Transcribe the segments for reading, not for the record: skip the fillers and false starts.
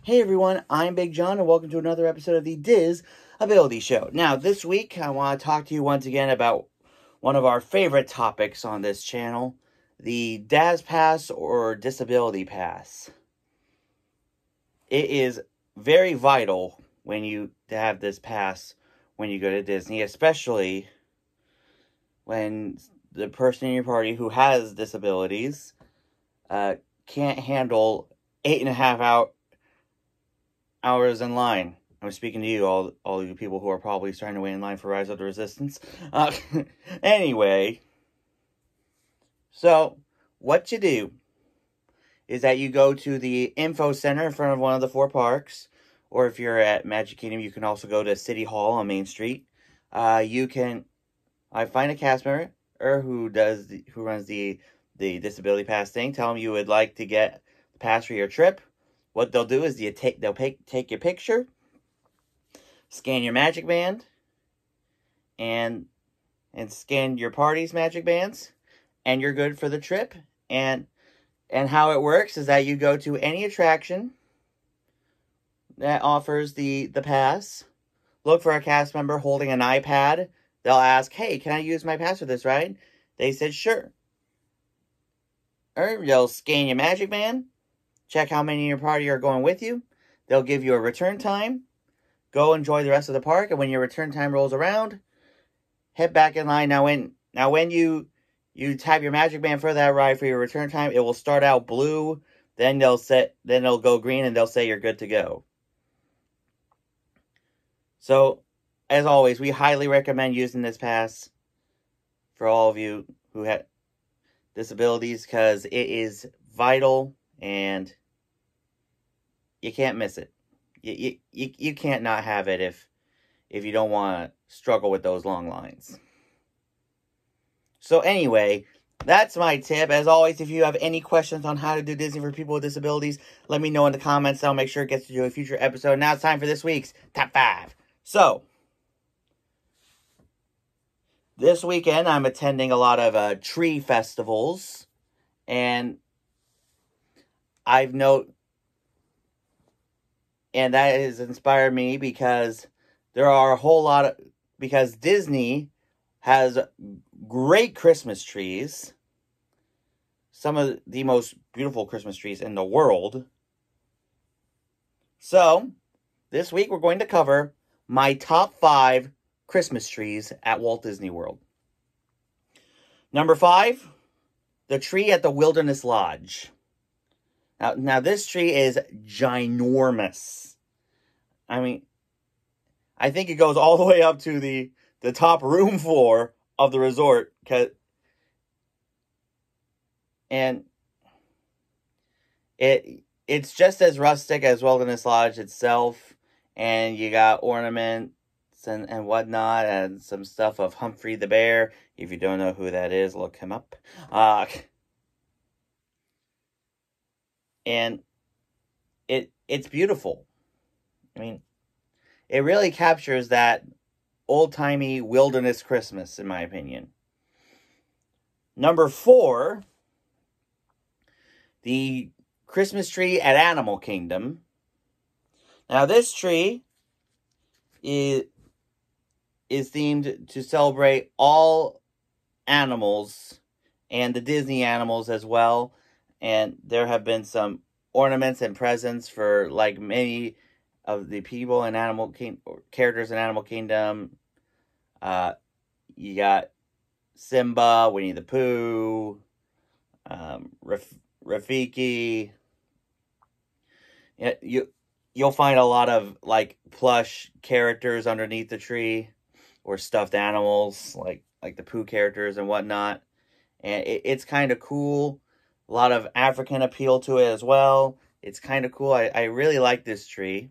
Hey everyone, I'm Big John and welcome to another episode of the Diz Ability Show. Now, this week I want to talk to you once again about one of our favorite topics on this channel, the DAS Pass or Disability Pass. It is very vital when you have this pass when you go to Disney, especially when the person in your party who has disabilities can't handle 8.5 hours in line. I'm speaking to you, all you people who are probably starting to wait in line for Rise of the Resistance. Anyway, so what you do is that you go to the info center in front of one of the 4 parks, or if you're at Magic Kingdom, you can also go to City Hall on Main Street. I find a cast member who runs the disability pass thing. Tell them you would like to get the pass for your trip. What they'll do is they'll take your picture, scan your magic band, and scan your party's magic bands, and you're good for the trip. And how it works is that you go to any attraction that offers the pass, look for a cast member holding an iPad. They'll ask, "Hey, can I use my pass for this ride?" They said, "Sure." Or they'll scan your magic band, check how many in your party are going with you. They'll give you a return time. Go enjoy the rest of the park, and when your return time rolls around, head back in line. Now when you tap your magic band for that ride for your return time, it will start out blue. Then it'll go green, and they'll say you're good to go. So, as always, we highly recommend using this pass for all of you who have disabilities because it is vital and you can't miss it. You can't not have it if you don't want to struggle with those long lines. So anyway, that's my tip. As always, if you have any questions on how to do Disney for people with disabilities, let me know in the comments. I'll make sure it gets to a future episode. Now it's time for this week's Top 5. So, this weekend I'm attending a lot of tree festivals, and and that has inspired me because because Disney has great Christmas trees, some of the most beautiful Christmas trees in the world. So, this week we're going to cover my top 5 Christmas trees at Walt Disney World. Number 5, the tree at the Wilderness Lodge. Now this tree is ginormous. I mean, I think it goes all the way up to the top room floor of the resort. And it's just as rustic as Wilderness Lodge itself. And you got ornaments and whatnot, and some stuff of Humphrey the Bear. If you don't know who that is, look him up. And it's beautiful. I mean, it really captures that old-timey wilderness Christmas, in my opinion. Number 4, the Christmas tree at Animal Kingdom. Now, this tree is themed to celebrate all animals and the Disney animals as well. And there have been some ornaments and presents for like many of the people in characters in Animal Kingdom. You got Simba, Winnie the Pooh, Rafiki. You'll find a lot of like plush characters underneath the tree, or stuffed animals like the Pooh characters and whatnot. And it's kind of cool. A lot of African appeal to it as well. It's kind of cool. I really like this tree.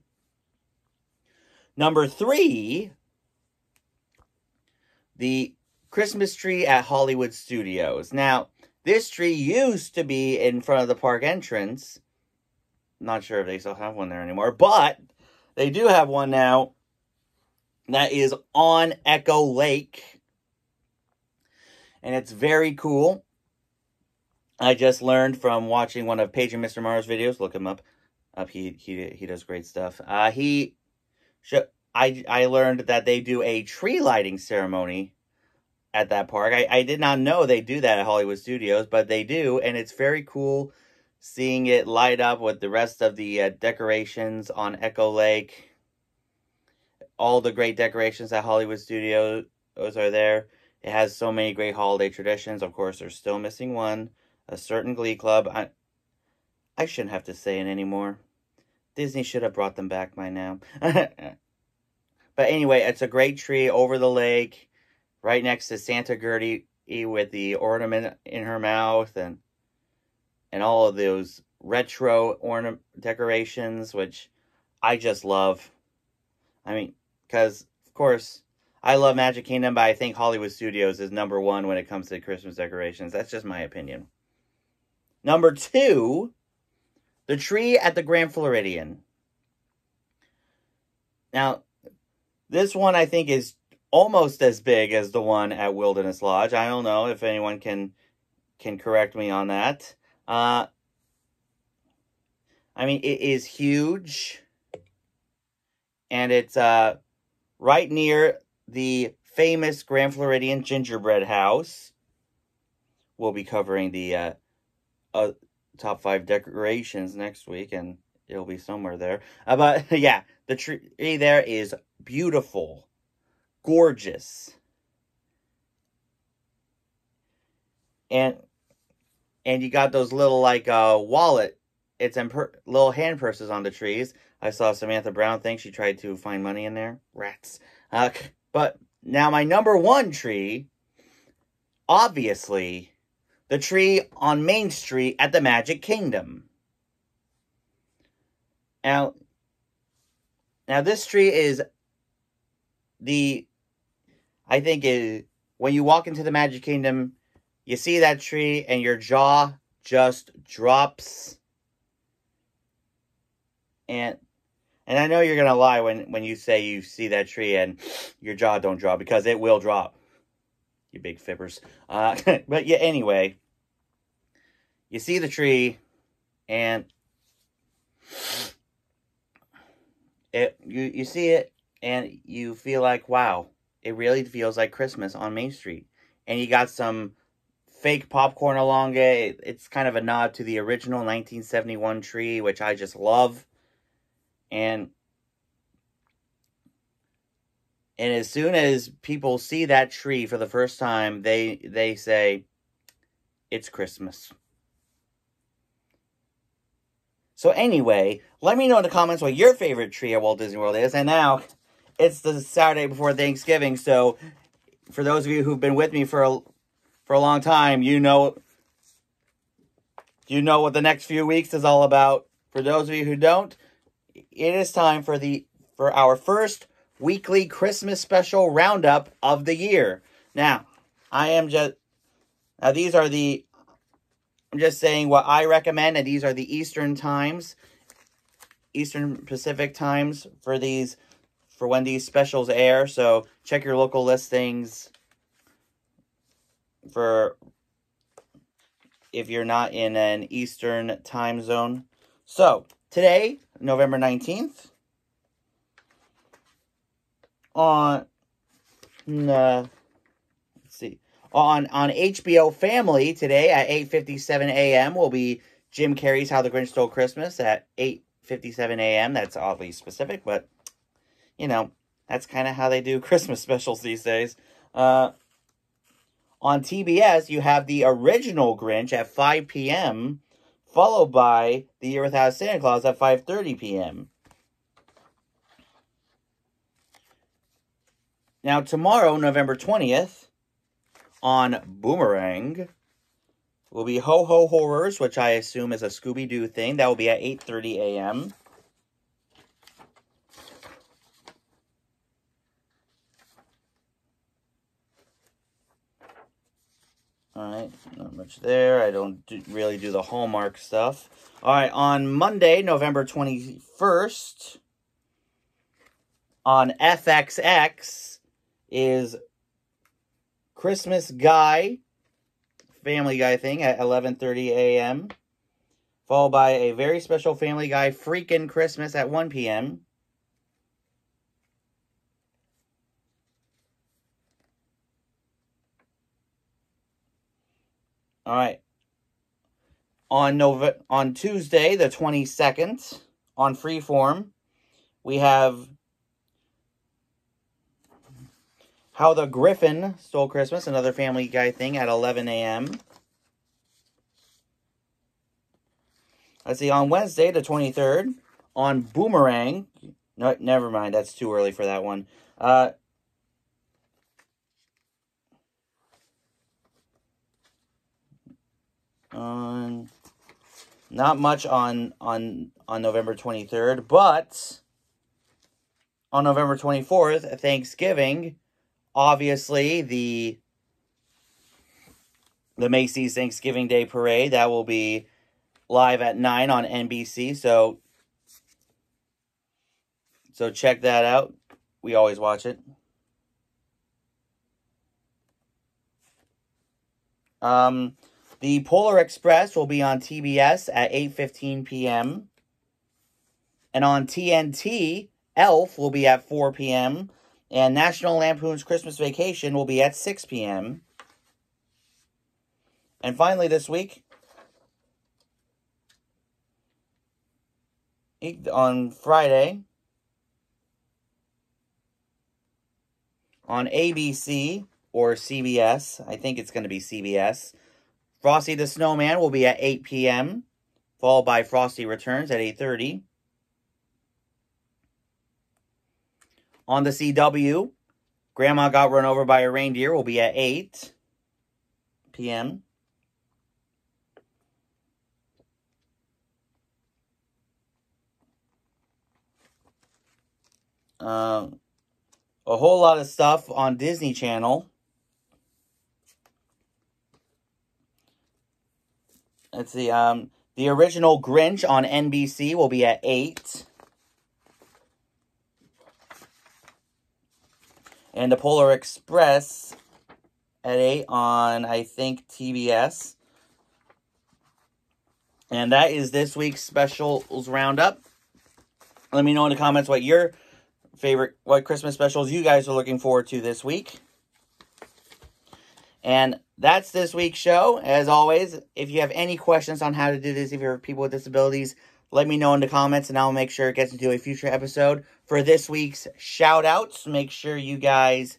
Number 3, the Christmas tree at Hollywood Studios. Now, this tree used to be in front of the park entrance. Not sure if they still have one there anymore, but they do have one now that is on Echo Lake. And it's very cool. I just learned from watching one of Paige and Mr. Mars videos, look him up, He does great stuff. I learned that they do a tree lighting ceremony at that park. I did not know they do that at Hollywood Studios, but they do, and it's very cool seeing it light up with the rest of the decorations on Echo Lake. All the great decorations at Hollywood Studios are there. It has so many great holiday traditions. Of course, they're still missing one, a certain Glee Club. I shouldn't have to say it anymore. Disney should have brought them back by now. But anyway, it's a great tree over the lake, right next to Santa Gertie with the ornament in her mouth and all of those retro ornament decorations, which I just love. I mean, because, of course, I love Magic Kingdom, but I think Hollywood Studios is number one when it comes to Christmas decorations. That's just my opinion. Number 2, the tree at the Grand Floridian. Now, this one I think is almost as big as the one at Wilderness Lodge. I don't know if anyone can correct me on that. I mean, it is huge. And it's right near the famous Grand Floridian gingerbread house. We'll be covering the top 5 decorations next week, and it'll be somewhere there. But yeah, the tree there is beautiful, gorgeous, and you got those little like wallet. It's little hand purses on the trees. I saw Samantha Brown think she tried to find money in there. Rats. But now my number 1 tree, obviously, the tree on Main Street at the Magic Kingdom. Now this tree is I think when you walk into the Magic Kingdom, you see that tree and your jaw just drops. And I know you're going to lie when you say you see that tree and your jaw don't drop, because it will drop. You big fibbers. But yeah, anyway. You see the tree and you see it and you feel like, wow, it really feels like Christmas on Main Street. And you got some fake popcorn along it. It's kind of a nod to the original 1971 tree, which I just love. And as soon as people see that tree for the first time, they say, it's Christmas. So anyway, let me know in the comments what your favorite tree at Walt Disney World is. And now, it's the Saturday before Thanksgiving, so for those of you who've been with me for a long time, you know what the next few weeks is all about. For those of you who don't, it is time for our first weekly Christmas special roundup of the year. Now, I'm just saying what I recommend, and these are the Eastern Pacific times for when these specials air. So check your local listings for if you're not in an Eastern time zone. So today, November 19th, on HBO Family today at 8:57 a.m. will be Jim Carrey's How the Grinch Stole Christmas at 8:57 a.m. That's oddly specific, but that's kind of how they do Christmas specials these days. On TBS, you have The Original Grinch at 5 p.m., followed by The Year Without Santa Claus at 5:30 p.m. Now, tomorrow, November 20th, on Boomerang, will be Ho Ho Horrors, which I assume is a Scooby-Doo thing. That will be at 8:30 a.m. Alright, not much there. I don't really do the Hallmark stuff. Alright, on Monday, November 21st, on FXX is Christmas Guy, Family Guy thing at 11:30 a.m., followed by a very special Family Guy Freakin' Christmas at 1 p.m. All right. On Tuesday, the 22nd, on Freeform, we have How the Griffin Stole Christmas, another Family Guy thing at 11 a.m. Let's see, on Wednesday, the 23rd, on Boomerang. No, never mind, that's too early for that one. Not much on November 23rd, but on November 24th, Thanksgiving, obviously the Macy's Thanksgiving Day Parade, that will be live at 9 on NBC, so check that out. We always watch it. The Polar Express will be on TBS at 8:15 p.m. And on TNT, Elf will be at 4 p.m. And National Lampoon's Christmas Vacation will be at 6 p.m. And finally this week, on Friday, on ABC or CBS, I think it's going to be CBS, Frosty the Snowman will be at 8 p.m., followed by Frosty Returns at 8:30. On the CW, Grandma Got Run Over by a Reindeer will be at 8 p.m. A whole lot of stuff on Disney Channel. Let's see, the original Grinch on NBC will be at 8. And the Polar Express at 8 on, I think, TBS. And that is this week's specials roundup. Let me know in the comments what your what Christmas specials you guys are looking forward to this week. And that's this week's show. As always, if you have any questions on how to do this, if you're people with disabilities, let me know in the comments, and I'll make sure it gets into a future episode. For this week's shout-outs, make sure you guys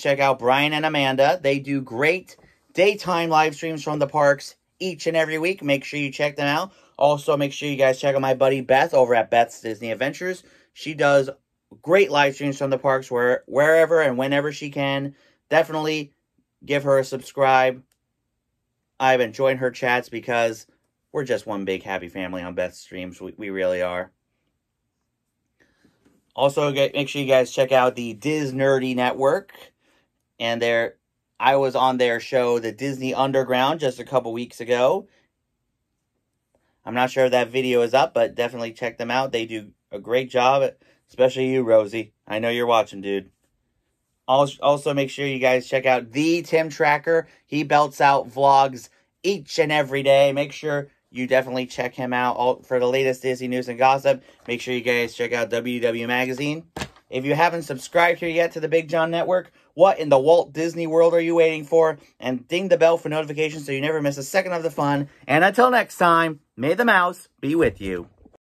check out Brian and Amanda. They do great daytime live streams from the parks each and every week. Make sure you check them out. Also, make sure you guys check out my buddy Beth over at Beth's Disney Adventures. She does great live streams from the parks wherever and whenever she can. Definitely give her a subscribe. I've enjoyed her chats because we're just one big happy family on Beth's streams. We really are. Also, make sure you guys check out the Diz Nerdy Network. And I was on their show, The Disney Underground, just a couple weeks ago. I'm not sure if that video is up, but definitely check them out. They do a great job, especially you, Rosie. I know you're watching, dude. Also, make sure you guys check out the Tim Tracker. He belts out vlogs each and every day. Make sure you definitely check him out for the latest Disney news and gossip. Make sure you guys check out WDW Magazine. If you haven't subscribed here yet to the Big John Network, what in the Walt Disney World are you waiting for? And ding the bell for notifications so you never miss a second of the fun. And until next time, may the mouse be with you.